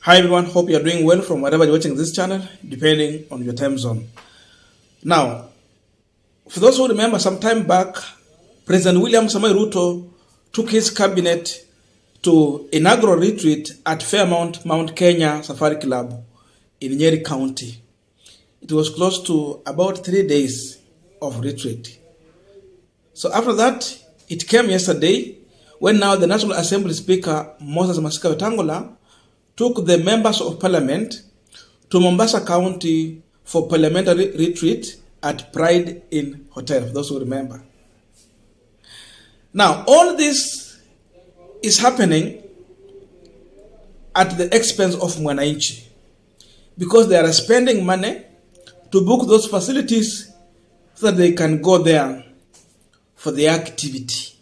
Hi everyone, hope you are doing well from wherever you're watching this channel, depending on your time zone. Now, for those who remember, some time back, President William Samoei Ruto took his cabinet to inaugural retreat at Fairmount Mount Kenya Safari Club in Nyeri County. It was close to about 3 days of retreat. So after that, it came yesterday when now the National Assembly Speaker Moses Masika Wetangula took the members of parliament to Mombasa County for parliamentary retreat at Pride Inn Hotel, for those who remember. Now, all this is happening at the expense of Mwananchi because they are spending money to book those facilities so that they can go there for their activity.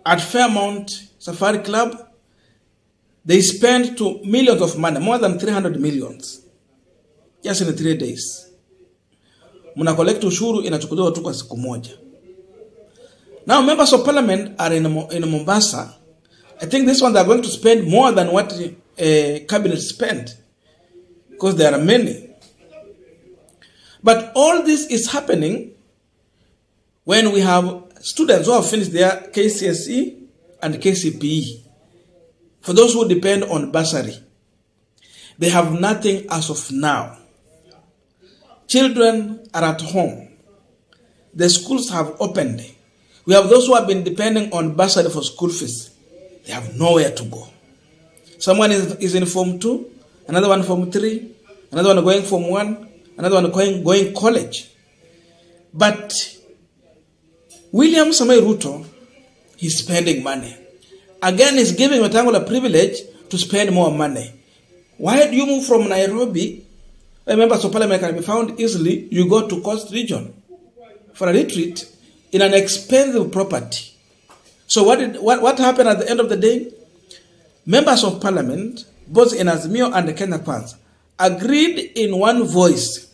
At Fairmount Safari Club, they spent millions of money, more than 300 millions, just in 3 days. Muna collect ushuru inachukuliwa tu kwa siku moja. Now members of parliament are in Mombasa. I think this one they are going to spend more than what cabinet spent, because there are many. But all this is happening when we have students who have finished their KCSE and KCPE. For those who depend on bursary, they have nothing as of now. Children are at home. The schools have opened. We have those who have been depending on bursary for school fees. They have nowhere to go. Someone is in Form 2, another one Form 3, another one going Form 1, another one going college. But William Samoei Ruto, he's spending money. Again, he's giving Wetangula a privilege to spend more money. Why do you move from Nairobi, where members of parliament can be found easily, you go to Coast Region for a retreat in an expensive property? So what happened at the end of the day? Members of parliament, both in Azimio and Kenya Kwanza, agreed in one voice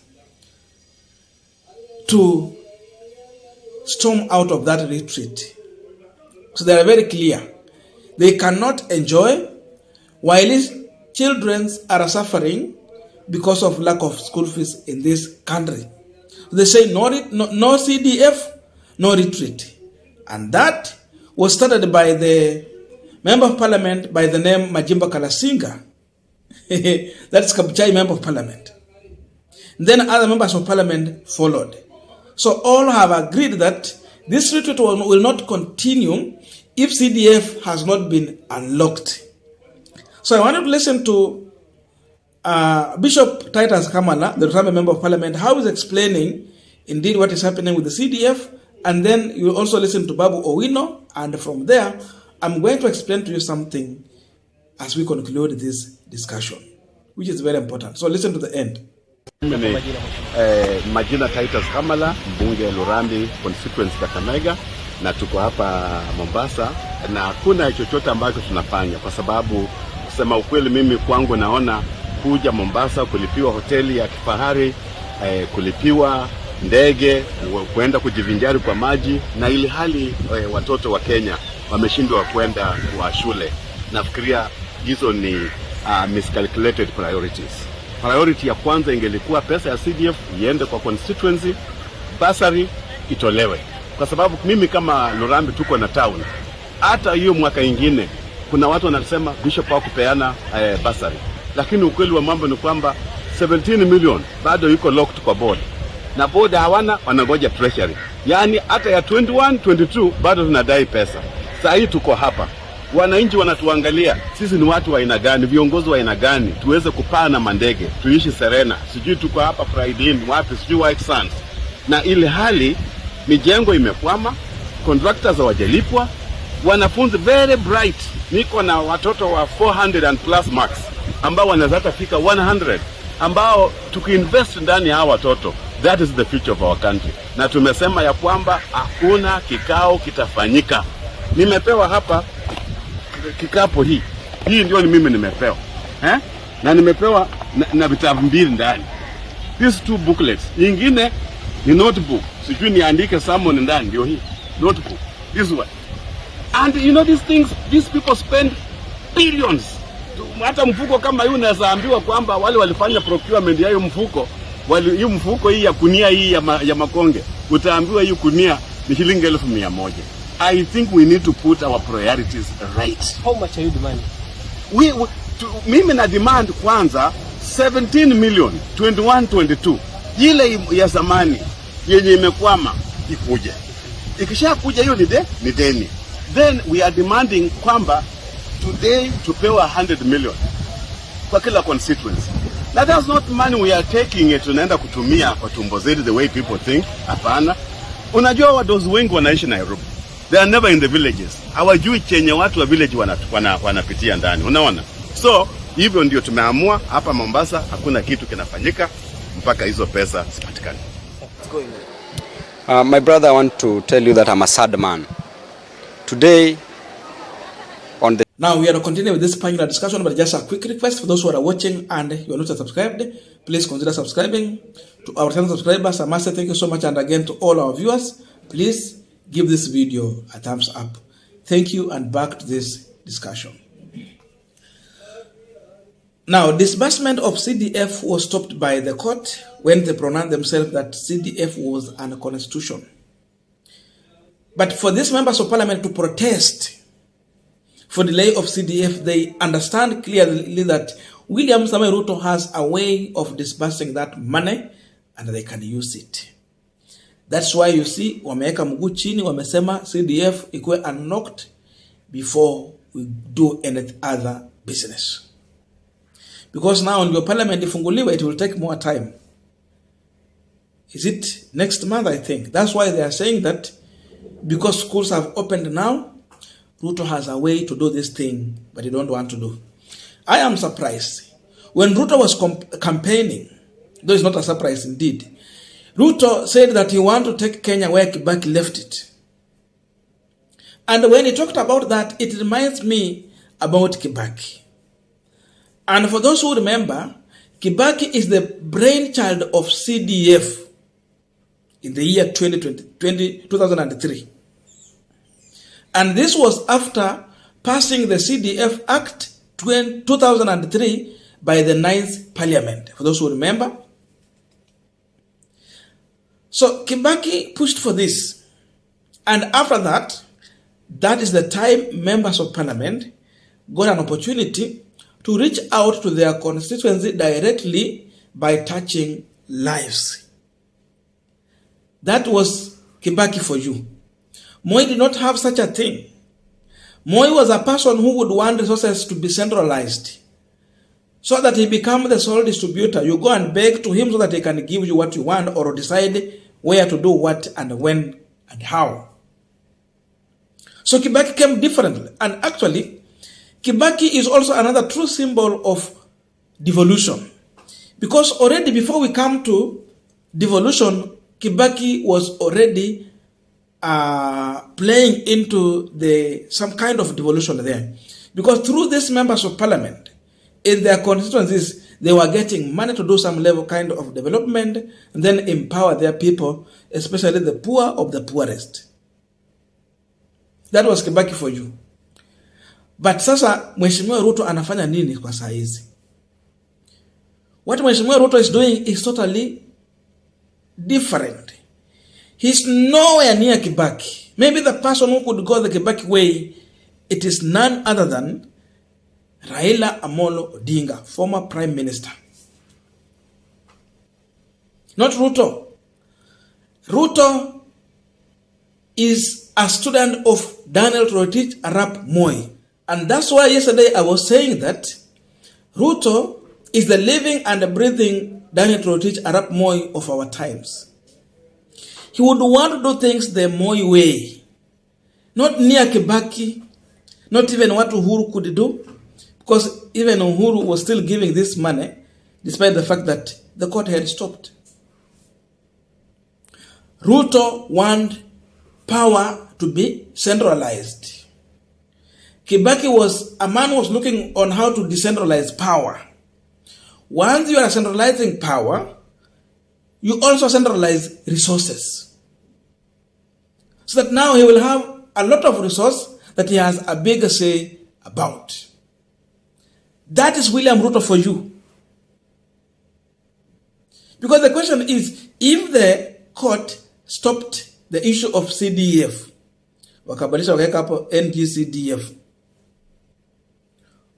to storm out of that retreat. So they are very clear. They cannot enjoy while these children are suffering because of lack of school fees in this country. They say no CDF, no retreat. And that was started by the member of parliament by the name Majimba Kalasinga. That's Kabuchai member of parliament. Then other members of parliament followed. So all have agreed that this retreat will not continue if CDF has not been unlocked. So I wanted to listen to Bishop Titus Kamala, the Rutambe member of parliament, how he's explaining indeed what is happening with the CDF, and then you also listen to Babu Owino, and from there I'm going to explain to you something as we conclude this discussion, which is very important. So listen to the end. Majina Titus Kamala, mbunge Lurambi constituency Kakamega, na tuko hapa Mombasa, na hakuna chochote ambacho tunafanya kwa sababu kusema ukweli mimi kwangu naona kuja Mombasa kulipiwa hoteli ya kifahari, kulipiwa ndege, kwenda kujivinjari kwa maji, na ili hali watoto wa Kenya wameshindwa kwenda kwa shule. Nafikiria hizo ni miscalculated priorities. Priority ya kwanza ingelikuwa pesa ya CDF iende kwa constituency, bursary itolewe. Kwa sababu mimi kama Lurambi tuko na town. Hata hiyo mwaka ingine kuna watu wanasema bishop hakupeana bursary. Lakini ukweli wa mambo ni kwamba 17 million bado yuko locked kwa board. Na board hawana, wanangoja treasury. Yaani hata ya 21, 22 bado tunadai pesa. Sasa hii tuko hapa. Wananchi wanatuangalia, sisi ni watu wa aina gani, viongozi wa aina gani, tuweze kupaa na mandege, tuishi Serena, sijui tuko hapa Pride Inn, wapi, sijui White Sands. Na ile hali mijengo imekwama, contractors hawajalipwa, wanafunzi very bright, niko na watoto wa 400 and plus marks, ambao wanaweza fika 100, ambao tukiinvest ndani ya hawa watoto, that is the future of our country. Na tumesema ya kwamba hakuna kikao kitafanyika. Nimepewa hapa kikapo hii ndio ni mimi nimepewa, na nimepewa na vitabu mbili ndani. These 2 booklets, nyingine ni notebook, sijui niandike someone ndani, ndio hii notebook, this one. And you know these things, these people spend billions. Hata mfuko kama hii unaweza ambiwa kwamba wale walifanya procurement ya hiyo mfuko, hii mfuko hii ya kunia hii ya makonge, utaambiwa hii kunia ni shilingi 1,100. I think we need to put our priorities right. How much are you demanding? Mimi na demand kwanza 17 million 21-22. Ile ya zamani yenye imekwama ikuje. Ikisha kuja hiyo ni deni. Then we are demanding kwamba today tupewa 100 million kwa kila constituency. Now that's not money we are taking it tunaenda kutumia kwa tumbo zetu the way people think. Hapana. Unajua wadozi wengi wanaishi Nairobi. They are never in the villages. Hawajui chenye watu wa village wanapitia ndani. Unaona? So hivyo ndio tumeamua hapa Mombasa hakuna kitu kinafanyika mpaka hizo pesa zipatikane. My brother, I want to tell you that I'm a sad man. Today on the Now we are continuing with this panel discussion, but just a quick request for those who are watching and you are not subscribed, please consider subscribing. To our channel subscribers, I must say thank you so much, and again to all our viewers, please give this video a thumbs up. Thank you, and back to this discussion. Now, disbursement of CDF was stopped by the court when they pronounced themselves that CDF was unconstitutional. But for these members of parliament to protest for delay of CDF, they understand clearly that William Samoei Ruto has a way of disbursing that money and they can use it. That's why you see, wameweka mguu chini, wamesema CDF ikuwe unlocked before we do any other business. Because now in your parliament ifunguliwe, it will take more time. Is it next month, I think? That's why they are saying that because schools have opened now, Ruto has a way to do this thing, but he don't want to do. I am surprised. When Ruto was campaigning, though it's not a surprise indeed, Ruto said that he want to take Kenya where Kibaki left it. And when he talked about that, it reminds me about Kibaki. And for those who remember, Kibaki is the brainchild of CDF in the year 2003. And this was after passing the CDF Act 2003 by the 9th Parliament, for those who remember. So Kibaki pushed for this. And after that, that is the time members of Parliament got an opportunity to reach out to their constituency directly by touching lives. That was Kibaki for you. Moi did not have such a thing. Moi was a person who would want resources to be centralized so that he become the sole distributor. You go and beg to him so that he can give you what you want or decide where to do what and when and how. So Kibaki came differently. And actually, Kibaki is also another true symbol of devolution. Because already before we come to devolution, Kibaki was already playing into some kind of devolution there. Because through these members of parliament, in their constituencies, they were getting money to do some level kind of development and then empower their people, especially the poor of the poorest. That was Kibaki for you. But sasa Mheshimiwa Ruto anafanya nini kwa saa hizi? What Mheshimiwa Ruto is doing is totally different. He's nowhere near Kibaki. Maybe the person who could go the Kibaki way, it is none other than Raila Amolo Odinga, former Prime Minister. Not Ruto. Ruto is a student of Daniel Toroitich Arap Moi. And that's why yesterday I was saying that Ruto is the living and breathing Daniel Toroitich Arap Moi of our times. He would want to do things the Moi way. Not near Kibaki, not even what Uhuru could do. Because even Uhuru was still giving this money, despite the fact that the court had stopped. Ruto want power to be centralized. Kibaki was a man who was looking on how to decentralize power. Once you are centralizing power, you also centralize resources. So that now he will have a lot of resource that he has a bigger say about. That is William Ruto for you. Because the question is, if the court stopped the issue of CDF, wakabalisha wakaweka hapo NGCDF,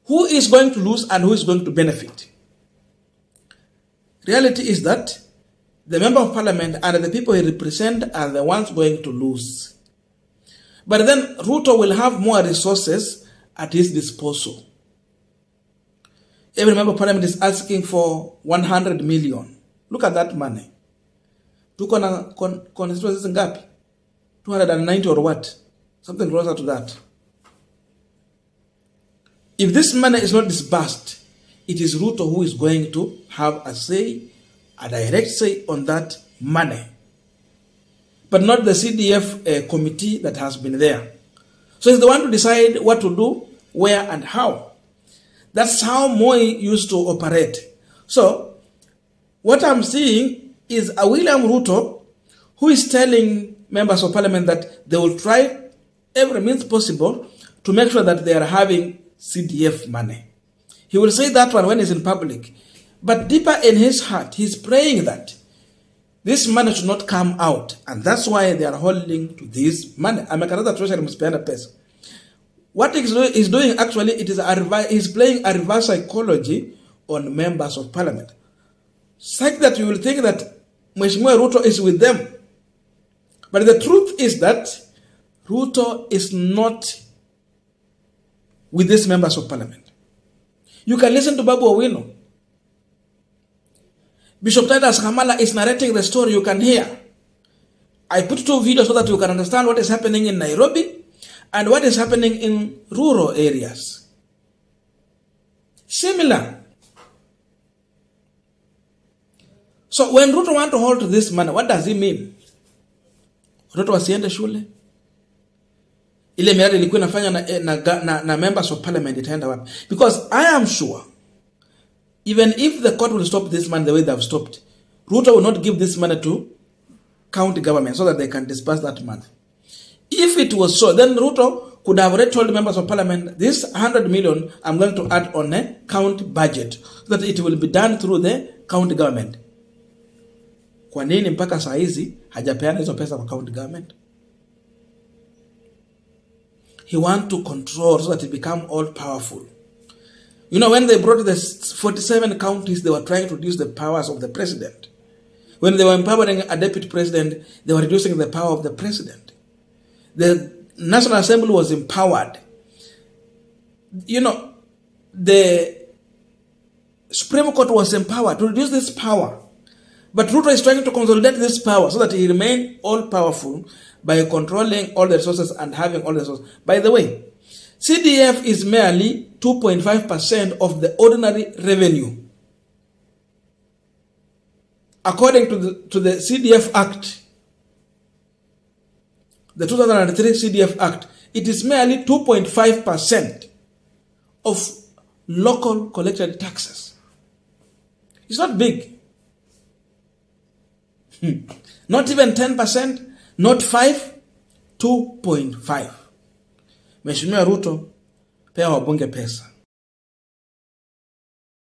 who is going to lose and who is going to benefit? Reality is that the member of parliament and the people he represents are the ones going to lose. But then Ruto will have more resources at his disposal. Every member of parliament is asking for 100 million. Look at that money. Tuko na constituencies ngapi? 290 or what? Something closer to that. If this money is not disbursed, it is Ruto who is going to have a say, a direct say on that money. But not the CDF committee that has been there. So he's the one to decide what to do, where and how. That's how Moi used to operate. So what I'm seeing is a William Ruto who is telling members of parliament that they will try every means possible to make sure that they are having CDF money. He will say that one when he's in public. But deeper in his heart, he's praying that this money should not come out. And that's why they are holding to this money. Amekarata treasury msipeana pesa. What he's doing actually, he's playing a reverse psychology on members of parliament. Such that you will think that Mheshimiwa Ruto is with them. But the truth is that Ruto is not with these members of parliament. You can listen to Babu Owino. Bishop Titus Kamala is narrating the story, you can hear. I put 2 videos so that you can understand what is happening in Nairobi and what is happening in rural areas. Similar. So when Ruto want to hold to this money, what does he mean? Ruto wasiende shule? Ile miradi ilikuwa inafanya na members of parliament itaenda wapi? Because I am sure, even if the court will stop this money the way they have stopped, Ruto will not give this money to county government so that they can disperse that money. If it was so, then Ruto could have already told members of parliament, this 100 million I'm going to add on a county budget so that it will be done through the county government. Kwa nini mpaka saa hizi hajapeana hizo pesa kwa county government? He wants to control so that he become all powerful. You know, when they brought the 47 counties, they were trying to reduce the powers of the president. When they were empowering a deputy president, they were reducing the power of the president. The National Assembly was empowered. You know, the Supreme Court was empowered to reduce this power. But Ruto is trying to consolidate this power so that he remain all powerful by controlling all the resources and having all the resources. By the way, CDF is merely 2.5% of the ordinary revenue. According to the CDF Act, the 2003 CDF Act, it is merely 2.5% of local collected taxes. It's not big. Not even 10%, not 5, 2.5. Mheshimiwa Ruto, pea wabunge pesa.